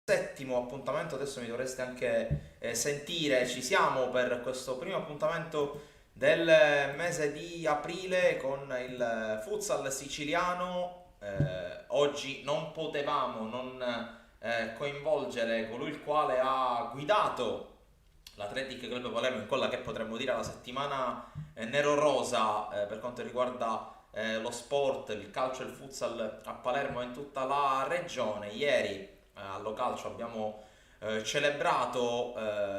Settimo appuntamento, adesso mi dovreste anche sentire, ci siamo per questo primo appuntamento del mese di aprile con il futsal siciliano. Oggi non potevamo non coinvolgere colui il quale ha guidato l'Athletic Club Palermo in quella che potremmo dire la settimana nero-rosa per quanto riguarda lo sport, il calcio e il futsal a Palermo e in tutta la regione. Ieri allo calcio abbiamo celebrato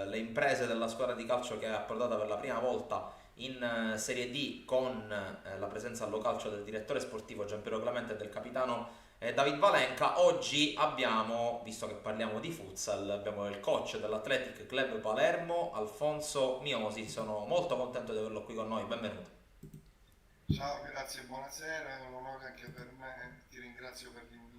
le imprese della squadra di calcio che è approdata per la prima volta in Serie D con la presenza allo calcio del direttore sportivo Giampiero Clemente e del capitano David Valenca. Oggi abbiamo, visto che parliamo di futsal, abbiamo il coach dell'Athletic Club Palermo, Alfonso Miosi. Sono molto contento di averlo qui con noi, benvenuto. Ciao, grazie, buonasera, è un onore anche per me, ti ringrazio per l'invito.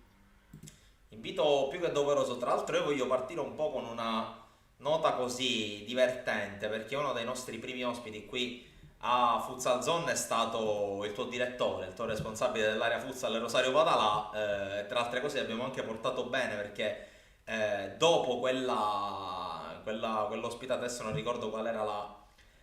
Invito più che doveroso, tra l'altro io voglio partire un po' con una nota così divertente, perché uno dei nostri primi ospiti qui a Futsal Zone è stato il tuo direttore, il tuo responsabile dell'area futsal Rosario Padalà, tra altre cose abbiamo anche portato bene perché dopo quell'ospitata, adesso non ricordo qual era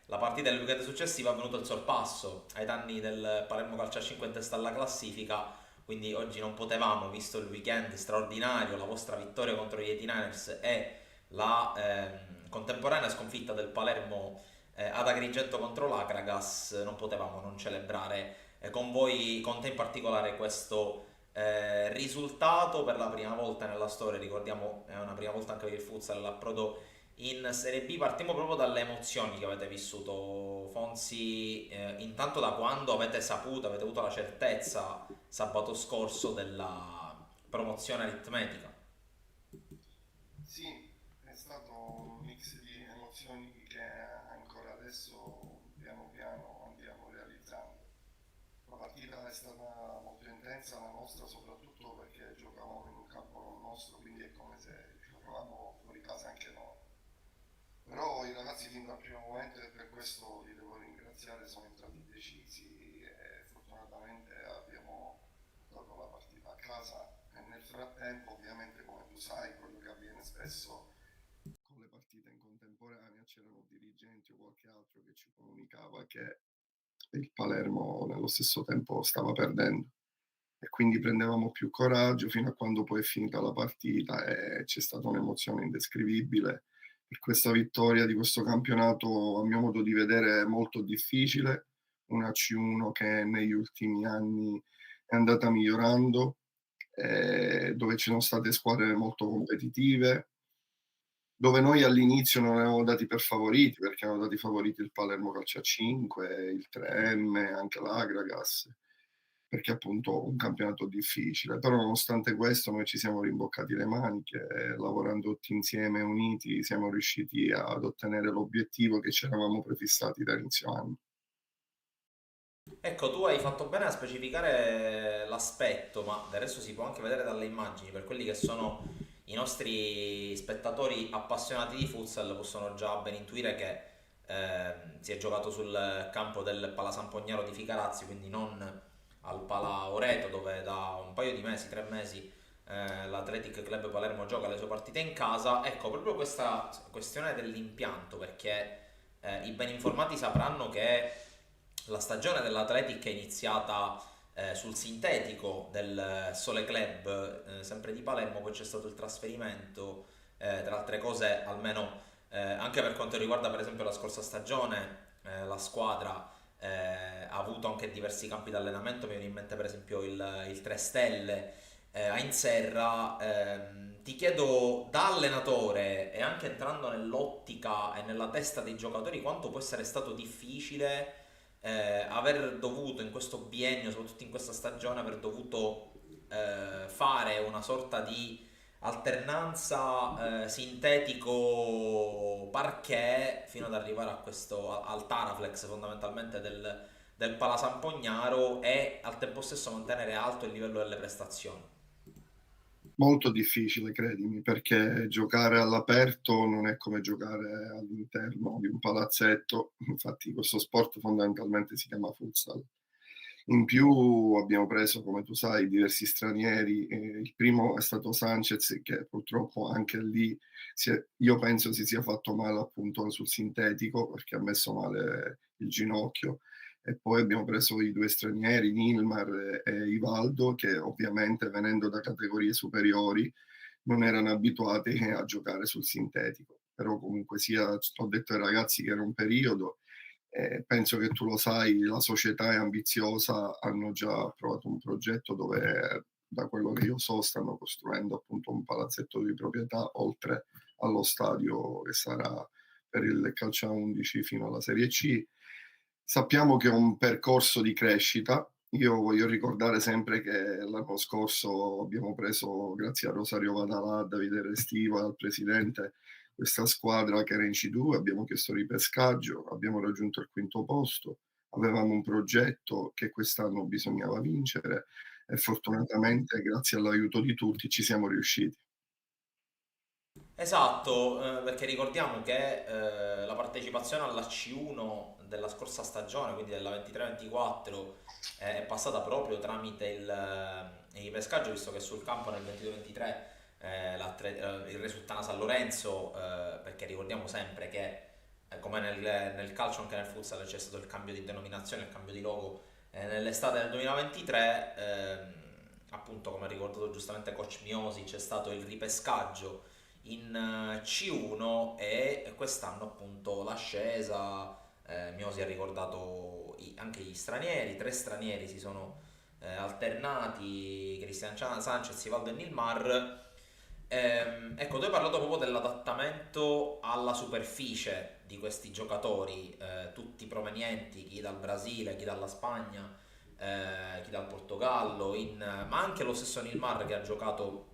la partita del weekend successivo, è venuto il sorpasso ai danni del Palermo Calcio a 5 in testa alla classifica, quindi oggi non potevamo, visto il weekend straordinario, la vostra vittoria contro gli 89ers e la contemporanea sconfitta del Palermo ad Agrigento contro l'Akragas, non potevamo non celebrare con voi, con te in particolare, questo risultato per la prima volta nella storia. Ricordiamo, è una prima volta anche per il futsal, l'approdo in Serie B. Partiamo proprio dalle emozioni che avete vissuto, Fonzi, intanto da quando avete saputo, avete avuto la certezza sabato scorso della promozione aritmetica. Sì, è stato un mix di emozioni che ancora adesso piano piano andiamo realizzando. La partita è stata molto intensa, la nostra soprattutto perché giocavamo in un campo non nostro, quindi è come se giocavamo fuori casa anche noi. Però i ragazzi fin dal primo momento e per questo li devo ringraziare, sono entrati decisi e fortunatamente abbiamo portato la partita a casa e nel frattempo ovviamente come tu sai quello che avviene spesso con le partite in contemporanea c'erano dirigenti o qualche altro che ci comunicava che il Palermo nello stesso tempo stava perdendo e quindi prendevamo più coraggio fino a quando poi è finita la partita e c'è stata un'emozione indescrivibile per questa vittoria di questo campionato, a mio modo di vedere, molto difficile, una C1 che negli ultimi anni è andata migliorando, dove ci sono state squadre molto competitive, dove noi all'inizio non avevamo dati per favoriti, perché avevano dati favoriti il Palermo Calcio a 5, il 3M, anche l'Agragas, perché appunto un campionato difficile. Però nonostante questo noi ci siamo rimboccati le maniche, lavorando tutti insieme, uniti, siamo riusciti ad ottenere l'obiettivo che ci eravamo prefissati da inizio anno. Ecco, tu hai fatto bene a specificare l'aspetto, ma del resto si può anche vedere dalle immagini, per quelli che sono i nostri spettatori appassionati di futsal possono già ben intuire che si è giocato sul campo del Pala San Pognaro di Ficarazzi, quindi non al Pala Oreto dove da un paio di mesi, 3 mesi, l'Athletic Club Palermo gioca le sue partite in casa. Ecco, proprio questa questione dell'impianto, perché i ben informati sapranno che la stagione dell'Athletic è iniziata sul sintetico del Sole Club, sempre di Palermo, poi c'è stato il trasferimento, tra altre cose, almeno anche per quanto riguarda per esempio la scorsa stagione, la squadra ha avuto anche diversi campi di allenamento, mi viene in mente per esempio il 3 Stelle a Inserra. Ti chiedo da allenatore e anche entrando nell'ottica e nella testa dei giocatori quanto può essere stato difficile aver dovuto in questo biennio, soprattutto in questa stagione, aver dovuto fare una sorta di alternanza sintetico parquet fino ad arrivare a questo al Taraflex fondamentalmente del Pala San Pognaro e al tempo stesso mantenere alto il livello delle prestazioni. Molto difficile, credimi, perché giocare all'aperto non è come giocare all'interno di un palazzetto. Infatti, questo sport fondamentalmente si chiama futsal. In più abbiamo preso, come tu sai, diversi stranieri. Il primo è stato Sanchez, che purtroppo anche lì io penso si sia fatto male appunto sul sintetico perché ha messo male il ginocchio. E poi abbiamo preso i due stranieri, Nilmar e Ivaldo, che ovviamente venendo da categorie superiori non erano abituati a giocare sul sintetico. Però comunque sia, ho detto ai ragazzi che era un periodo. Penso che tu lo sai, la società è ambiziosa, hanno già approvato un progetto dove, da quello che io so, stanno costruendo appunto un palazzetto di proprietà oltre allo stadio che sarà per il calcio a 11 fino alla Serie C. Sappiamo che è un percorso di crescita. Io voglio ricordare sempre che l'anno scorso abbiamo preso, grazie a Rosario Vadalà, a Davide Restiva, al presidente, questa squadra che era in C2, abbiamo chiesto ripescaggio, abbiamo raggiunto il quinto posto, avevamo un progetto che quest'anno bisognava vincere e fortunatamente grazie all'aiuto di tutti ci siamo riusciti. Esatto, perché ricordiamo che la partecipazione alla C1 della scorsa stagione, quindi della 23-24, è passata proprio tramite il pescaggio, visto che sul campo nel 22-23 il Resultana San Lorenzo, perché ricordiamo sempre che come nel calcio anche nel futsal c'è stato il cambio di denominazione, il cambio di logo nell'estate del 2023, appunto come ha ricordato giustamente coach Miosi, c'è stato il ripescaggio in C1 e quest'anno appunto l'ascesa. Miosi ha ricordato anche gli stranieri, tre stranieri si sono alternati, Cristian Sanchez, Ivaldo e Nilmar. Ecco, tu hai parlato proprio dell'adattamento alla superficie di questi giocatori, tutti provenienti, chi dal Brasile, chi dalla Spagna, chi dal Portogallo, ma anche lo stesso Nilmar che ha giocato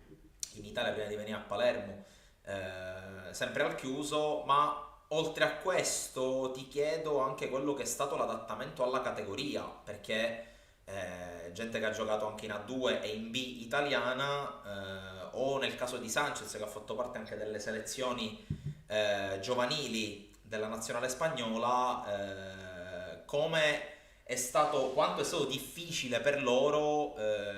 in Italia prima di venire a Palermo, sempre al chiuso, ma oltre a questo ti chiedo anche quello che è stato l'adattamento alla categoria, perché gente che ha giocato anche in A2 e in B italiana, o nel caso di Sanchez che ha fatto parte anche delle selezioni giovanili della nazionale spagnola, quanto è stato difficile per loro,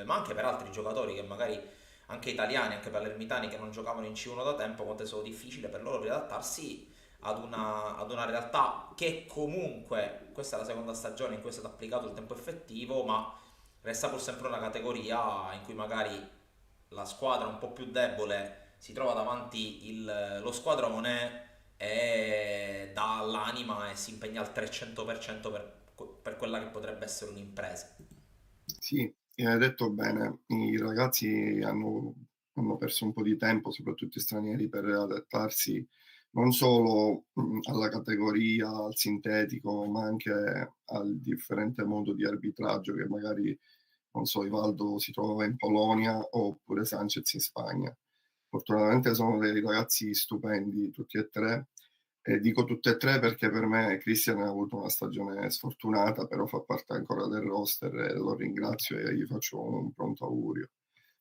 ma anche per altri giocatori che magari anche italiani, anche palermitani che non giocavano in C1 da tempo, quanto è stato difficile per loro riadattarsi ad una realtà che comunque, questa è la seconda stagione in cui è stato applicato il tempo effettivo, ma resta pur sempre una categoria in cui magari la squadra un po' più debole si trova davanti lo squadrone e dà l'anima e si impegna al 300% per quella che potrebbe essere un'impresa. Sì, hai detto bene, i ragazzi hanno perso un po' di tempo, soprattutto i stranieri, per adattarsi non solo alla categoria, al sintetico, ma anche al differente modo di arbitraggio che magari, non so, Ivaldo si trovava in Polonia oppure Sanchez in Spagna. Fortunatamente sono dei ragazzi stupendi tutti e tre. E dico tutte e tre perché per me Christian ha avuto una stagione sfortunata, però fa parte ancora del roster e lo ringrazio e gli faccio un pronto augurio.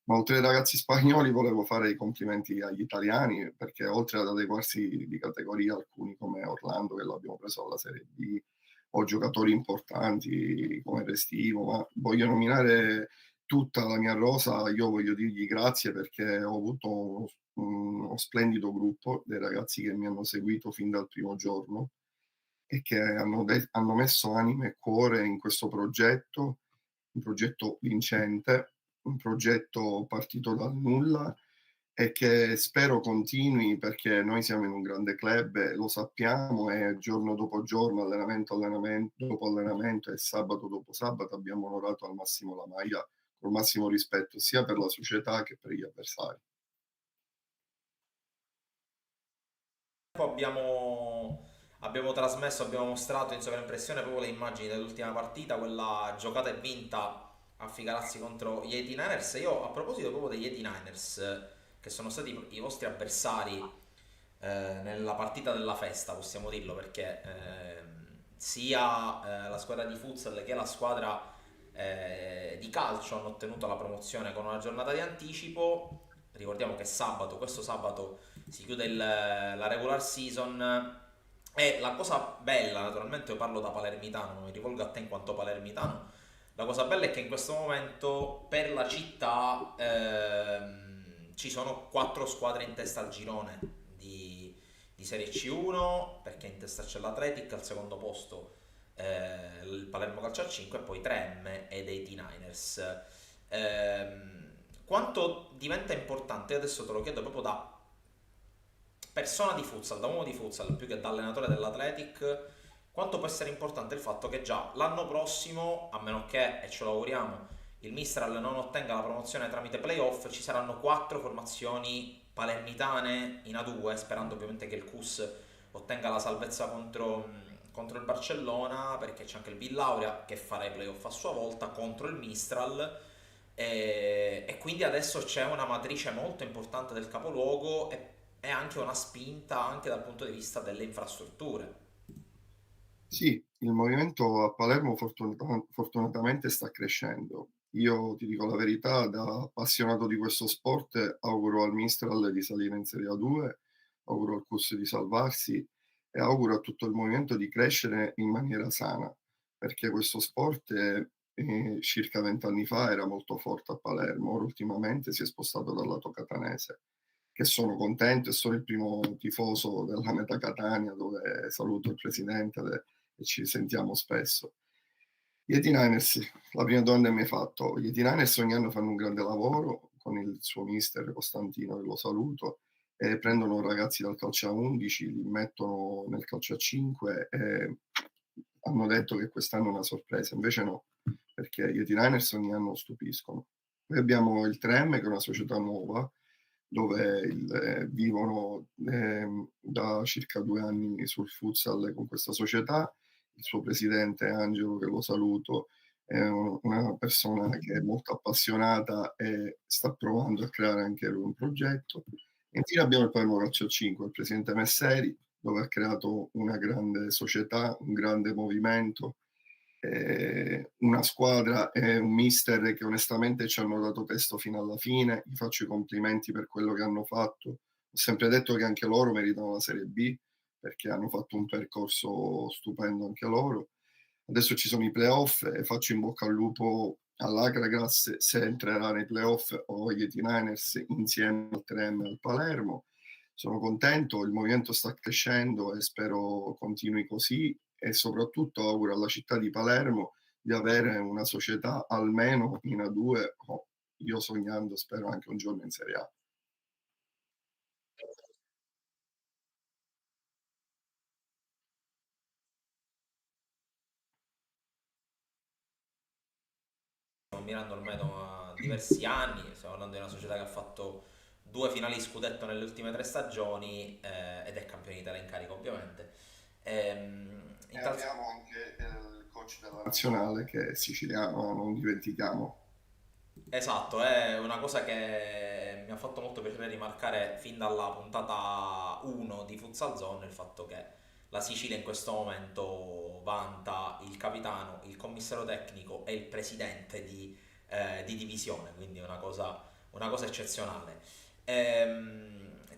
Ma oltre ai ragazzi spagnoli volevo fare i complimenti agli italiani perché oltre ad adeguarsi di categoria alcuni come Orlando che l'abbiamo preso alla Serie B o giocatori importanti come Restivo, ma voglio nominare tutta la mia rosa, io voglio dirgli grazie perché ho avuto uno splendido gruppo dei ragazzi che mi hanno seguito fin dal primo giorno e che hanno messo anima e cuore in questo progetto, un progetto vincente, un progetto partito dal nulla e che spero continui perché noi siamo in un grande club e lo sappiamo e giorno dopo giorno, allenamento dopo allenamento e sabato dopo sabato abbiamo onorato al massimo la maglia col massimo rispetto sia per la società che per gli avversari. Abbiamo trasmesso, abbiamo mostrato in sovraimpressione proprio le immagini dell'ultima partita, quella giocata e vinta a Figarazzi contro gli 89ers. Io a proposito proprio degli 89ers, che sono stati i vostri avversari nella partita della festa, possiamo dirlo, perché sia la squadra di futsal che la squadra di calcio hanno ottenuto la promozione con una giornata di anticipo. Ricordiamo che questo sabato si chiude la regular season e la cosa bella, naturalmente io parlo da palermitano, mi rivolgo a te in quanto palermitano, La cosa bella è che in questo momento per la città ci sono 4 squadre in testa al girone di Serie C1, perché in testa c'è l'Atletic, al secondo posto il Palermo Calcio a 5 e poi 3M ed 89ers. Quanto diventa importante, io adesso te lo chiedo proprio da persona di futsal, da uomo di futsal più che da allenatore dell'Athletic, quanto può essere importante il fatto che già l'anno prossimo, a meno che, e ce lo auguriamo, il Mistral non ottenga la promozione tramite playoff, ci saranno 4 formazioni palermitane in A2, sperando ovviamente che il CUS ottenga la salvezza contro il Barcellona, perché c'è anche il Villauria che farà i playoff a sua volta contro il Mistral. E quindi adesso c'è una matrice molto importante del capoluogo e anche una spinta anche dal punto di vista delle infrastrutture. Sì, il movimento a Palermo fortunatamente sta crescendo. Io ti dico la verità, da appassionato di questo sport, auguro al Mistral di salire in Serie A2, auguro al CUS di salvarsi e auguro a tutto il movimento di crescere in maniera sana, perché questo sport circa 20 anni fa era molto forte a Palermo, ora ultimamente si è spostato dal lato catanese, che sono contento e sono il primo tifoso della Meta Catania, dove saluto il presidente e ci sentiamo spesso. Gli 89ers, la prima domanda che mi hai fatto, gli 89ers ogni anno fanno un grande lavoro con il suo mister Costantino, che lo saluto, e prendono ragazzi dal calcio a 11, li mettono nel calcio a 5 e hanno detto che quest'anno è una sorpresa, invece no, perché gli 89ers ogni anno stupiscono. Poi abbiamo il 3M, che è una società nuova, dove vivono da circa 2 anni sul futsal con questa società. Il suo presidente Angelo, che lo saluto, è una persona che è molto appassionata e sta provando a creare anche lui un progetto. E infine abbiamo il Palermo Calcio 5, il presidente Messeri, dove ha creato una grande società, un grande movimento, una squadra e un mister che onestamente ci hanno dato testo fino alla fine. Gli faccio i complimenti per quello che hanno fatto. Ho sempre detto che anche loro meritano la Serie B, perché hanno fatto un percorso stupendo anche loro. Adesso ci sono i playoff e faccio in bocca al lupo all'Agragas se entrerà nei playoff o agli 89ers insieme al 3M e al Palermo. Sono contento, il movimento sta crescendo e spero continui così e soprattutto auguro alla città di Palermo di avere una società almeno in A2 o io sognando spero anche un giorno in Serie A. Stiamo mirando ormai da diversi anni, stiamo parlando di una società che ha fatto 2 finali scudetto nelle ultime 3 stagioni ed è campione d'Italia in carica ovviamente. E In tal abbiamo anche il coach della nazionale che è siciliano, non dimentichiamo. Esatto, è una cosa che mi ha fatto molto piacere rimarcare fin dalla puntata 1 di Futsal Zone, il fatto che la Sicilia in questo momento vanta il capitano, il commissario tecnico e il presidente di divisione, quindi una cosa eccezionale.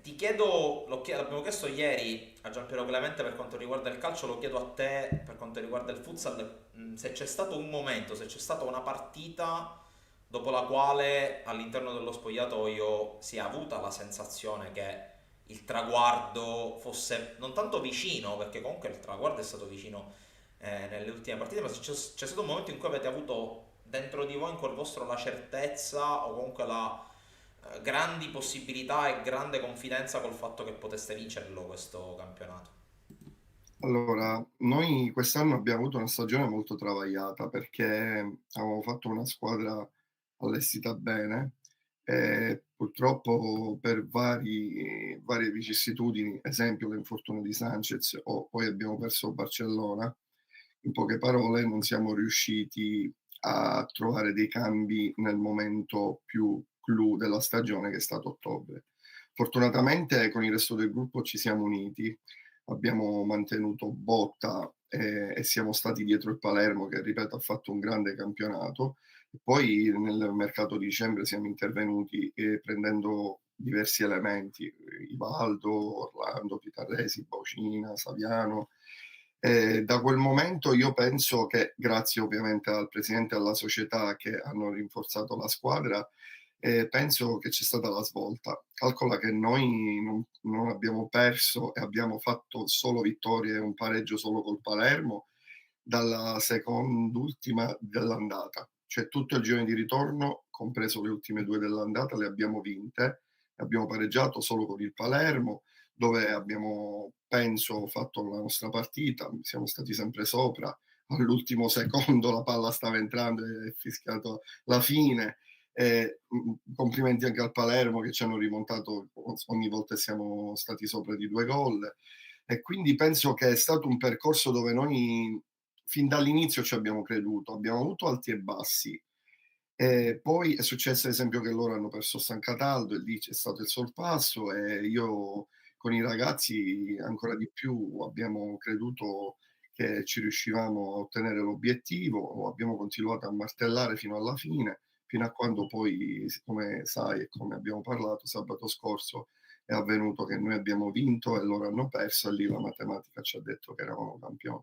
Ti chiedo, l'abbiamo chiesto ieri a Giampiero Clemente per quanto riguarda il calcio, lo chiedo a te per quanto riguarda il futsal, se c'è stato un momento, se c'è stata una partita dopo la quale all'interno dello spogliatoio si è avuta la sensazione che il traguardo fosse non tanto vicino, perché comunque il traguardo è stato vicino nelle ultime partite, ma c'è stato un momento in cui avete avuto dentro di voi, in quel vostro, la certezza o comunque la grandi possibilità e grande confidenza col fatto che poteste vincerlo questo campionato. Allora, noi quest'anno abbiamo avuto una stagione molto travagliata perché avevamo fatto una squadra allestita bene e purtroppo per varie vicissitudini, esempio l'infortunio di Sanchez o poi abbiamo perso Barcellona, in poche parole non siamo riusciti a trovare dei cambi nel momento più clou della stagione che è stato ottobre. Fortunatamente con il resto del gruppo ci siamo uniti, abbiamo mantenuto botta e siamo stati dietro il Palermo che, ripeto, ha fatto un grande campionato. E poi nel mercato di dicembre siamo intervenuti prendendo diversi elementi, Ivaldo, Orlando, Pitarresi, Baucina, Saviano, Da quel momento io penso che, grazie ovviamente al presidente e alla società che hanno rinforzato la squadra, penso che c'è stata la svolta. Calcola che noi non abbiamo perso e abbiamo fatto solo vittorie e un pareggio solo col Palermo dalla second'ultima dell'andata. Cioè tutto il girone di ritorno, compreso le ultime 2 dell'andata, le abbiamo vinte. Abbiamo pareggiato solo con il Palermo, dove abbiamo, penso, fatto la nostra partita, siamo stati sempre sopra. All'ultimo secondo la palla stava entrando e è fischiato la fine. Complimenti anche al Palermo che ci hanno rimontato ogni volta, siamo stati sopra di 2 gol. E quindi penso che è stato un percorso dove noi fin dall'inizio ci abbiamo creduto, abbiamo avuto alti e bassi. Poi è successo ad esempio che loro hanno perso San Cataldo e lì c'è stato il sorpasso e io con i ragazzi ancora di più abbiamo creduto che ci riuscivamo a ottenere l'obiettivo, abbiamo continuato a martellare fino alla fine, fino a quando poi, come sai e come abbiamo parlato sabato scorso, è avvenuto che noi abbiamo vinto e loro hanno perso e lì la matematica ci ha detto che eravamo campioni.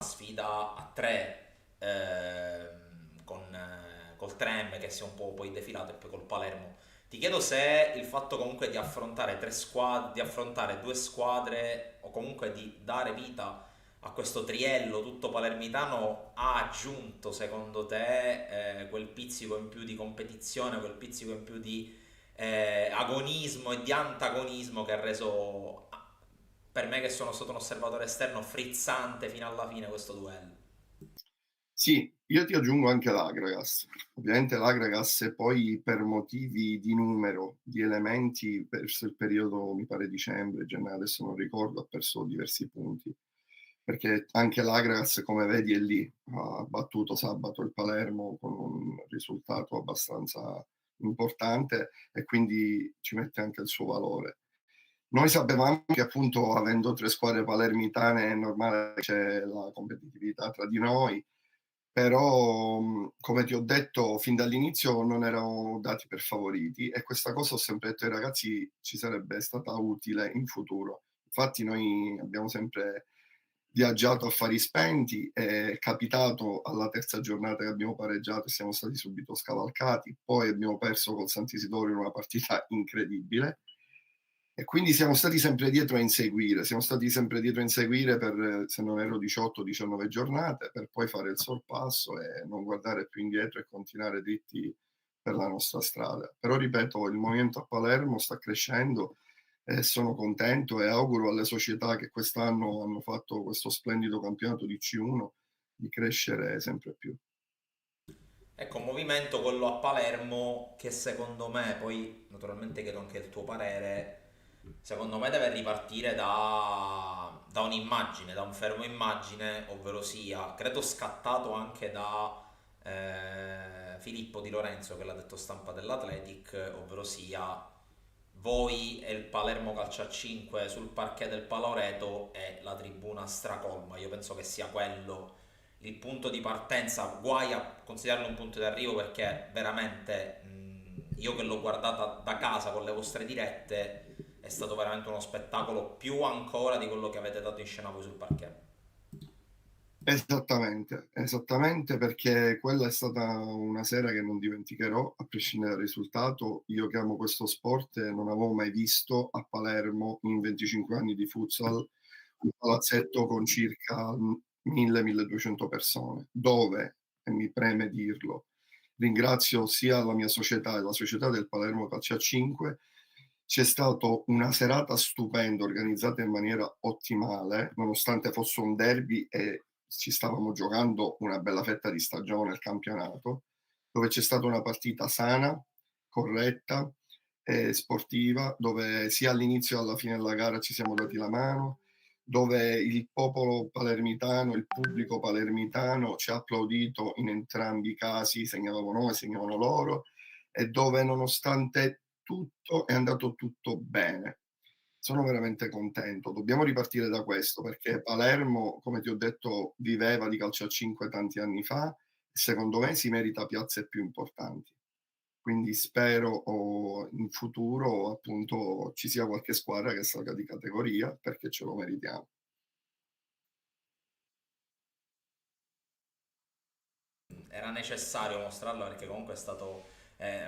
Sfida a tre col 3M che si è un po' poi defilato e poi col Palermo. Ti chiedo se il fatto comunque di affrontare tre squadre, di affrontare due squadre o comunque di dare vita a questo triello tutto palermitano ha aggiunto secondo te quel pizzico in più di competizione, quel pizzico in più di agonismo e di antagonismo che ha reso per me che sono stato un osservatore esterno frizzante fino alla fine questo duello. Sì, io ti aggiungo anche l'Agragas. Ovviamente l'Agragas poi per motivi di numero, di elementi, verso il periodo, mi pare dicembre, gennaio, adesso non ricordo, ha perso diversi punti. Perché anche l'Agragas, come vedi, è lì. Ha battuto sabato il Palermo con un risultato abbastanza importante e quindi ci mette anche il suo valore. Noi sapevamo che appunto avendo 3 squadre palermitane è normale che c'è la competitività tra di noi, però come ti ho detto fin dall'inizio non erano dati per favoriti e questa cosa ho sempre detto ai ragazzi ci sarebbe stata utile in futuro. Infatti noi abbiamo sempre viaggiato a fari spenti, è capitato alla terza giornata che abbiamo pareggiato e siamo stati subito scavalcati, poi abbiamo perso col Sant'Isidoro in una partita incredibile e quindi siamo stati sempre dietro a inseguire, siamo stati sempre dietro a inseguire per, se non ero 18-19 giornate, per poi fare il sorpasso e non guardare più indietro e continuare dritti per la nostra strada. Però ripeto, il movimento a Palermo sta crescendo e sono contento e auguro alle società che quest'anno hanno fatto questo splendido campionato di C1 di crescere sempre più. Ecco, un movimento quello a Palermo che secondo me, poi naturalmente chiedo anche il tuo parere, secondo me deve ripartire da un'immagine, da un fermo immagine, ovvero sia, credo scattato anche da Filippo Di Lorenzo che l'ha detto stampa dell'Athletic, ovvero sia voi e il Palermo Calcio a 5 sul parquet del Paloreto e la tribuna stracolma. Io penso che sia quello il punto di partenza, guai a considerarlo un punto di arrivo perché veramente io che l'ho guardata da casa con le vostre dirette è stato veramente uno spettacolo più ancora di quello che avete dato in scena voi sul parquet. Esattamente, esattamente perché quella è stata una sera che non dimenticherò, a prescindere dal risultato. Io che amo questo sport non avevo mai visto a Palermo in 25 anni di futsal un palazzetto con circa 1000-1200 persone, dove, e mi preme dirlo, ringrazio sia la mia società e la società del Palermo Calcio a 5, c'è stata una serata stupenda organizzata in maniera ottimale, nonostante fosse un derby e ci stavamo giocando una bella fetta di stagione, il campionato, dove c'è stata una partita sana, corretta e sportiva, dove sia all'inizio che alla fine della gara ci siamo dati la mano, dove il popolo palermitano, il pubblico palermitano ci ha applaudito in entrambi i casi, segnavamo noi, segnavano loro, e dove nonostante tutto è andato tutto bene. Sono veramente contento. Dobbiamo ripartire da questo perché Palermo, come ti ho detto, viveva di calcio a 5 tanti anni fa e secondo me si merita piazze più importanti. Quindi spero in futuro appunto ci sia qualche squadra che salga di categoria perché ce lo meritiamo. Era necessario mostrarlo perché comunque è stato...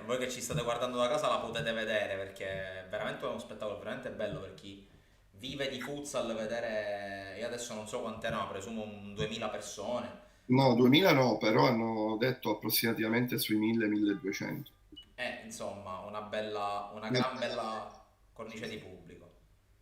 voi che ci state guardando da casa la potete vedere perché è veramente uno spettacolo veramente bello per chi vive di futsal vedere... Io adesso non so quante erano, presumo un 2000 persone. No, 2000 no, però hanno detto approssimativamente sui 1000-1200. Insomma, una gran bella cornice di pubblico.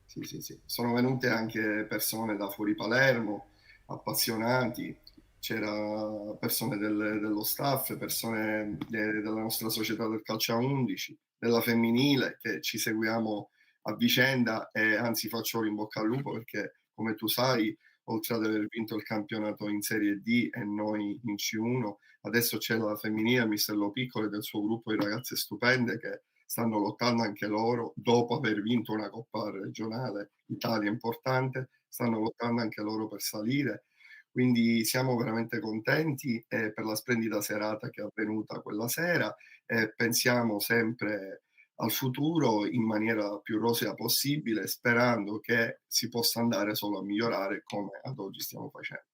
Sì, sì, sì. Sono venute anche persone da fuori Palermo, appassionati, c'era persone dello staff, persone della nostra società del calcio a 11, della femminile, che ci seguiamo a vicenda e anzi faccio in bocca al lupo perché, come tu sai, oltre ad aver vinto il campionato in Serie D e noi in C1, adesso c'è la femminile, il Mistello Piccolo e del suo gruppo di ragazze stupende che stanno lottando anche loro, dopo aver vinto una Coppa regionale Italia importante, stanno lottando anche loro per salire. Quindi siamo veramente contenti per la splendida serata che è avvenuta quella sera e pensiamo sempre al futuro in maniera più rosea possibile, sperando che si possa andare solo a migliorare come ad oggi stiamo facendo.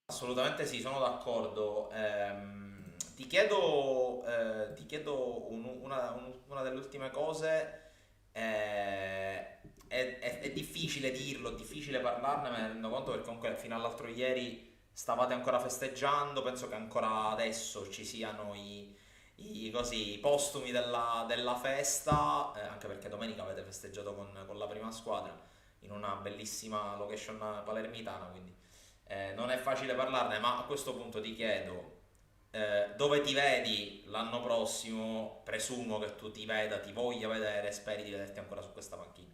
Assolutamente sì, sono d'accordo. Ti chiedo una delle ultime cose. È difficile dirlo, è difficile parlarne, me ne rendo conto perché comunque fino all'altro ieri stavate ancora festeggiando, penso che ancora adesso ci siano i postumi della festa, anche perché domenica avete festeggiato con la prima squadra in una bellissima location palermitana, quindi non è facile parlarne, ma a questo punto ti chiedo dove ti vedi l'anno prossimo? Presumo che tu ti veda, ti voglia vedere, speri di vederti ancora su questa panchina.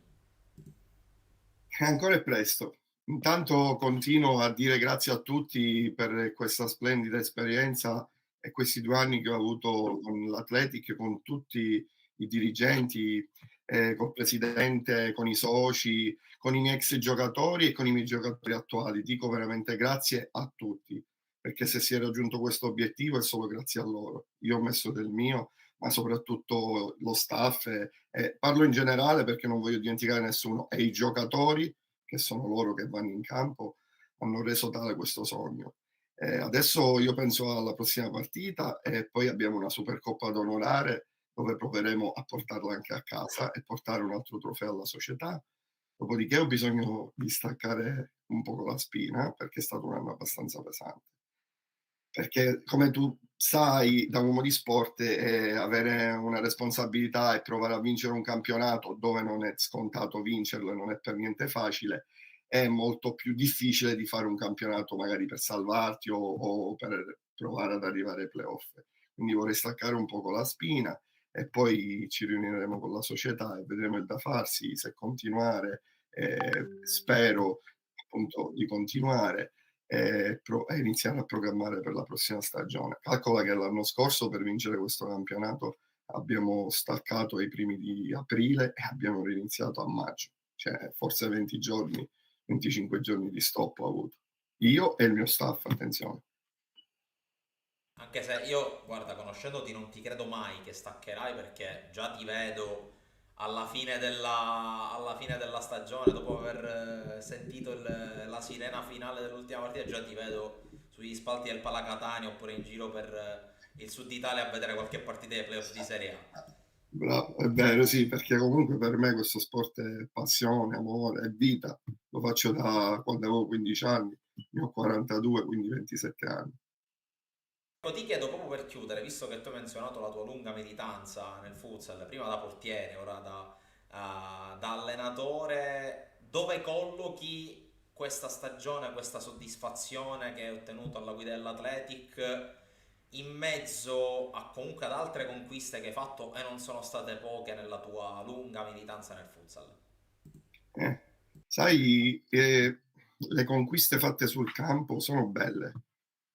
Ancora è presto. Intanto continuo a dire grazie a tutti per questa splendida esperienza e questi 2 anni che ho avuto con l'Athletic, con tutti i dirigenti, col presidente, con i soci, con i miei ex giocatori e con i miei giocatori attuali. Dico veramente grazie a tutti, perché se si è raggiunto questo obiettivo è solo grazie a loro. Io ho messo del mio, ma soprattutto lo staff parlo in generale perché non voglio dimenticare nessuno, e i giocatori, che sono loro che vanno in campo, hanno reso tale questo sogno. Adesso io penso alla prossima partita e poi abbiamo una Supercoppa da onorare dove proveremo a portarla anche a casa e portare un altro trofeo alla società. Dopodiché ho bisogno di staccare un poco la spina perché è stato un anno abbastanza pesante. Perché come tu sai, da uomo di sport, avere una responsabilità e provare a vincere un campionato dove non è scontato vincerlo e non è per niente facile, è molto più difficile di fare un campionato magari per salvarti o per provare ad arrivare ai playoff. Quindi vorrei staccare un poco la spina e poi ci riuniremo con la società e vedremo il da farsi, se continuare. Spero appunto di continuare e iniziare a programmare per la prossima stagione. Calcola che l'anno scorso per vincere questo campionato abbiamo staccato ai primi di aprile e abbiamo riniziato a maggio, cioè forse 20 giorni, 25 giorni di stop ho avuto. Io e il mio staff, attenzione. Anche se io, guarda, conoscendoti non ti credo mai che staccherai perché già ti vedo alla fine della stagione, dopo aver sentito la sirena finale dell'ultima partita, già ti vedo sugli spalti del Palacatania oppure in giro per il sud Italia a vedere qualche partita dei playoff di Serie A. Bravo, è vero, sì, perché comunque per me questo sport è passione, amore, è vita. Lo faccio da quando avevo 15 anni, ne ho 42, quindi 27 anni. Ti chiedo proprio per chiudere, visto che tu hai menzionato la tua lunga militanza nel futsal, prima da portiere, ora da allenatore, dove collochi questa stagione, questa soddisfazione che hai ottenuto alla guida dell'Athletic in mezzo a comunque ad altre conquiste che hai fatto e non sono state poche nella tua lunga militanza nel futsal? Eh, Sai, le conquiste fatte sul campo sono belle,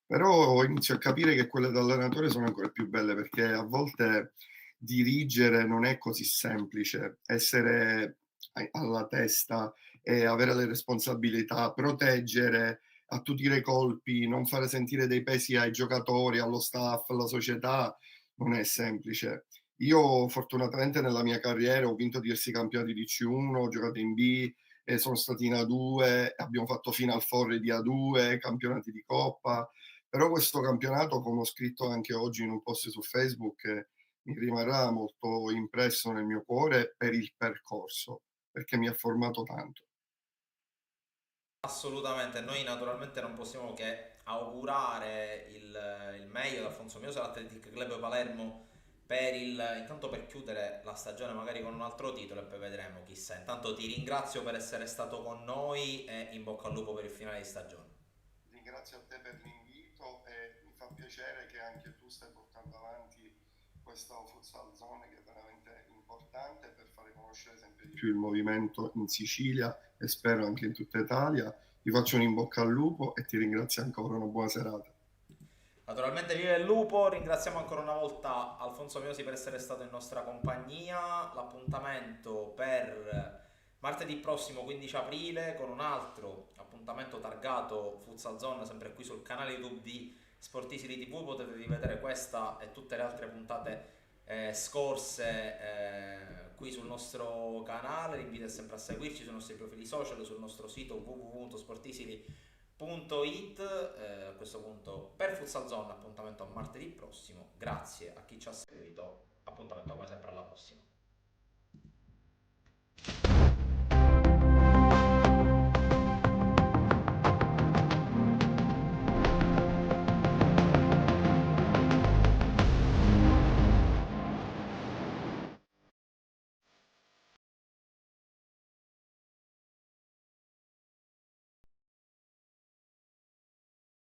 però inizio a capire che quelle da allenatore sono ancora più belle perché a volte dirigere non è così semplice. Essere alla testa e avere le responsabilità, proteggere, attutire i colpi, non fare sentire dei pesi ai giocatori, allo staff, alla società, non è semplice. Io fortunatamente nella mia carriera ho vinto diversi campionati di C1, ho giocato in B, e sono stati in A2, abbiamo fatto Final Four di A2, campionati di Coppa, però questo campionato, come ho scritto anche oggi in un post su Facebook, mi rimarrà molto impresso nel mio cuore per il percorso, perché mi ha formato tanto. Assolutamente, noi naturalmente non possiamo che augurare il meglio ad Alfonso Mioso e all'Athletic Club Palermo intanto per chiudere la stagione magari con un altro titolo e poi vedremo chissà. Intanto ti ringrazio per essere stato con noi e in bocca al lupo per il finale di stagione. Ringrazio a te per l'invito e mi fa piacere che anche tu stai portando avanti questa futsal zone che è veramente importante per fare conoscere sempre di più il movimento in Sicilia e spero anche in tutta Italia. Ti faccio un in bocca al lupo e ti ringrazio ancora. Una buona serata. Naturalmente vive il lupo, ringraziamo ancora una volta Alfonso Miosi per essere stato in nostra compagnia. L'appuntamento per martedì prossimo 15 aprile con un altro appuntamento targato Futsal Zone sempre qui sul canale YouTube di Sportisili TV. Potete rivedere questa e tutte le altre puntate scorse qui sul nostro canale. Vi invito sempre a seguirci sui nostri profili social, sul nostro sito www.sportisili.it. A questo punto per Futsal Zone appuntamento a martedì prossimo. Grazie a chi ci ha seguito, appuntamento come sempre alla prossima.